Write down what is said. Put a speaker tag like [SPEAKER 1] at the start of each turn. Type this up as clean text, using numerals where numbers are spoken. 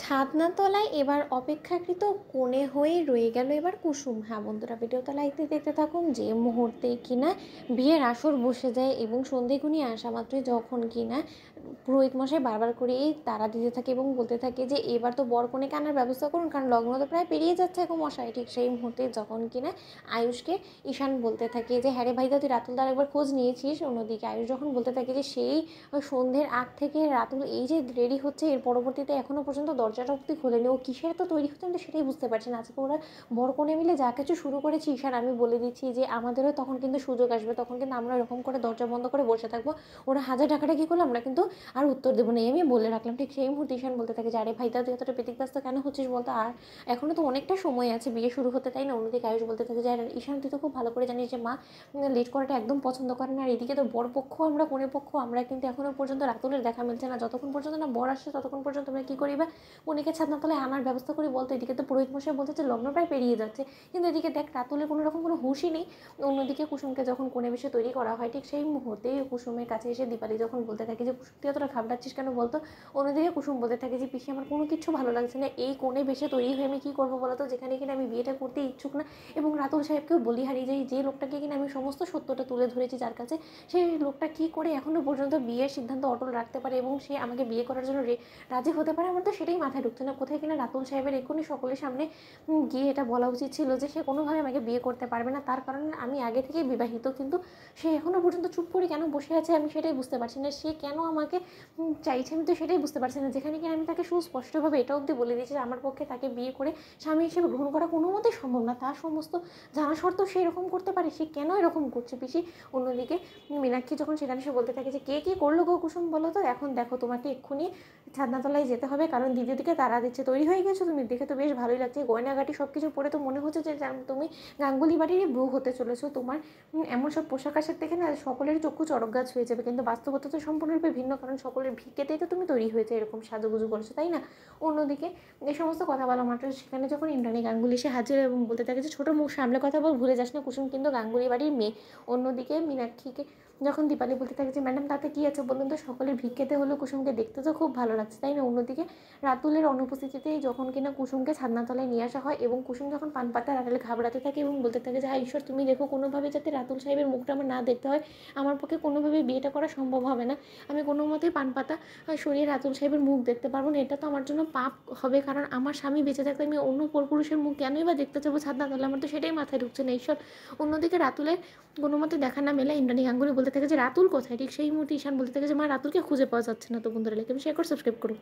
[SPEAKER 1] ছাদনা তলায় এবার অপেক্ষাকৃত কোণে হয়ে রয়ে গেল এবার কুসুম। হ্যাঁ বন্ধুরা, ভিডিওটা লাইকতে দেখতে থাকুন। যে মুহূর্তে কিনা বিয়ের আসর বসে যায় এবং সন্ধে ঘনিয়ে আসা মাত্রই যখন কিনা পুরোহিত মশাই বারবার করে তাড়া দিতে থাকে এবং বলতে থাকে যে এবার তো বর কনেকে আনার ব্যবস্থা করুন, কারণ লগ্ন তো প্রায় পেরিয়ে যাচ্ছে এখন মশাই। ঠিক সেই মুহূর্তে যখন কিনা আয়ুষকে ঈশান বলতে থাকে যে হ্যাঁ রে ভাইদা, তুই রাতুলদার একবার খোঁজ নিয়েছিস। অন্যদিকে আয়ুষ যখন বলতে থাকে যে সেই সন্ধ্যের আগ থেকে রাতুল এই যে রেডি হচ্ছে, এর পরবর্তীতে এখনও পর্যন্ত দরজাটা অব্দি খোলেনি, ও কিসের তো তৈরি হচ্ছে আমি সেটাই বুঝতে পারছি না। আজকে ওরা বর কনে মিলে যা কিছু শুরু করেছি ঈশান, আমি বলে দিচ্ছি যে আমাদেরও তখন কিন্তু সুযোগ আসবে, তখন কিন্তু আমরা এরকম করে দরজা বন্ধ করে বসে থাকবো। ওরা হাজার টাকাটা কী করলো আমরা কিন্তু আর উত্তর দেবো না, আমি বলে রাখলাম। ঠিক সেই মুহূর্তে ঈশান বলতে থাকে যে আরে ভাই তুই এতটা ব্যতিব্যস্ত কেন হচ্ছিস বলতো, আর এখনও তো অনেকটা সময় আছে বিয়ে শুরু হতে, তাই না? অন্যদিকে আয়ুষ বলতে থাকে যে আর ঈশান তুই তো খুব ভালো করে জানিস যে মা লেট করাটা একদম পছন্দ করে না, আর এদিকে তো বর পক্ষ আমরা কনে পক্ষ আমরা কিন্তু এখনও পর্যন্ত রাতুলের দেখা মিলছে না। যতক্ষণ পর্যন্ত না বর আসছে ততক্ষণ পর্যন্ত আমরা কী করিবা কনেকে ছাদনা তলায় আনার ব্যবস্থা করি বলতো। এদিকে তো পুরোহিত মশাই বলছে যে লগ্ন প্রায় পেরিয়ে যাচ্ছে, কিন্তু এদিকে দেখ রাতুলের কোনো রকম কোনো হুঁশই নেই। অন্যদিকে কুসুমকে যখন কোণে বেশে তৈরি করা হয়, ঠিক সেই মুহূর্তে কুসুমের কাছে এসে দীপালি যখন বলতে থাকে যে কুসুম তুই এতটা ঘাবড়াচ্ছিস কেন বলতো। অন্যদিকে কুসুম বলতে থাকে যে পিসি আমার কোনো কিছু ভালো লাগছে না, এই কোণে বেশে তৈরি হয়ে আমি কী করবো বলতো, যেখানে কিনা আমি বিয়েটা করতে ইচ্ছুক না। এবং রাতুল সাহেবকেও বলি হারিয়ে যাই, যে লোকটাকে কিনা আমি সমস্ত সত্যটা তুলে ধরেছি যার কাছে, সেই লোকটা কী করে এখনও পর্যন্ত বিয়ের সিদ্ধান্ত অটল রাখতে পারে এবং সে আমাকে বিয়ে করার জন্য রাজি হতে পারে, আমার তো সেটাই মাথায় ঢুকছে না। কোথায় কিনা রাতুল সাহেবের এক্ষুনি সকলের সামনে গিয়ে এটা বলা উচিত ছিল যে সে কোনোভাবে আমাকে বিয়ে করতে পারবে না, তার কারণ আমি আগে থেকেই বিবাহিত। কিন্তু সে এখনও পর্যন্ত চুপ করে কেন বসে আছে আমি সেটাই বুঝতে পারছি না। সে কেন আমাকে চাইছে আমি তো সেটাই বুঝতে পারছি না, যেখানে কিনা আমি তাকে সুস্পষ্টভাবে এটা অবধি বলে দিয়েছি যে আমার পক্ষে তাকে বিয়ে করে স্বামী হিসেবে গ্রহণ করা কোনো মতেই সম্ভব না। তার সমস্ত জানা সত্ত্বেও সে এরকম করতে পারে, সে কেন এরকম করছে পিসি। অন্যদিকে মীনাক্ষী যখন সেখানে সে বলতে থাকে যে কে কী করলো গো কুসুম বলো তো, এখন দেখো তোমাকে এক্ষুনি ছাদনাতলায় যেতে হবে, কারণ দ্বিতীয় দিকে তারা দিচ্ছে। তৈরি হয়ে গেছো তুমি, দেখে তো বেশ ভালোই লাগছে, গয়নাগাটি সব কিছু পরে তো মনে হচ্ছে যে তুমি গাঙ্গুলি বাড়িরই বউ হতে চলেছো। তোমার এমন সব পোশাক আশাক দেখে না সকলের চক্ষু চড়ক গাছ হয়ে যাবে, কিন্তু বাস্তবতা তো সম্পূর্ণরূপে ভিন্ন, কারণ সকলের ভিক্ষেতেই তো তুমি তৈরি হয়েছে, এরকম সাজুগুজু করেছো তাই না? অন্যদিকে এই সমস্ত কথা বলা মাত্র সেখানে যখন ইন্দ্রাণী গাঙ্গুলি সে হাজির এবং বলতে থাকে যে ছোটো মুখ সামলে কথা বল, ভুলে যাস না কুসুম কিন্তু গাঙ্গুলি বাড়ির মেয়ে। অন্যদিকে মীনাক্ষীকে যখন দীপালি বলতে থাকে যে ম্যাডাম তাতে কী আছে বলুন তো, সকলের ভিক্ষেতে হলো কুসুমকে দেখতে তো খুব ভালো লাগছে তাই না? অন্যদিকে রাতুলের অনুপস্থিতিতেই যখন কিনা কুসুমকে ছাদনাতলায় নিয়ে আসা হয় এবং কুসুম যখন পান পাতার আড়ালে ঘাবড়াতে থাকে এবং বলতে থাকে যে হায় ঈশ্বর তুমি দেখো কোনোভাবে যাতে রাতুল সাহেবের মুখটা আমার না দেখতে হয়, আমার পক্ষে কোনোভাবে বিয়েটা করা সম্ভব হবে না, আমি কোনো মতেই পান পাতা সরিয়ে রাতুল সাহেবের মুখ দেখতে পারবো না, এটা তো আমার জন্য পাপ হবে, কারণ আমার স্বামী বেঁচে থাকতে আমি অন্য পরপুরুষের মুখ কেনই বা দেখতে চাবো ছাদনাতলায়, আমার তো সেটাই মাথায় ঢুকছে না ঈশ্বর। অন্যদিকে রাতুলের কোনো মতে দেখা না মেলা ইন্দ্রাণী গাঙ্গুলি বলতে থাকে যে রাতুল কোথায়। ঠিক সেই মুহূর্তে ঈশান বলতে থাকে যে মা রাতুলকে খুঁজে পাওয়া যাচ্ছে না। তো বন্ধুরা লাইক এবং শেয়ার করে সাবস্ক্রাইব করো।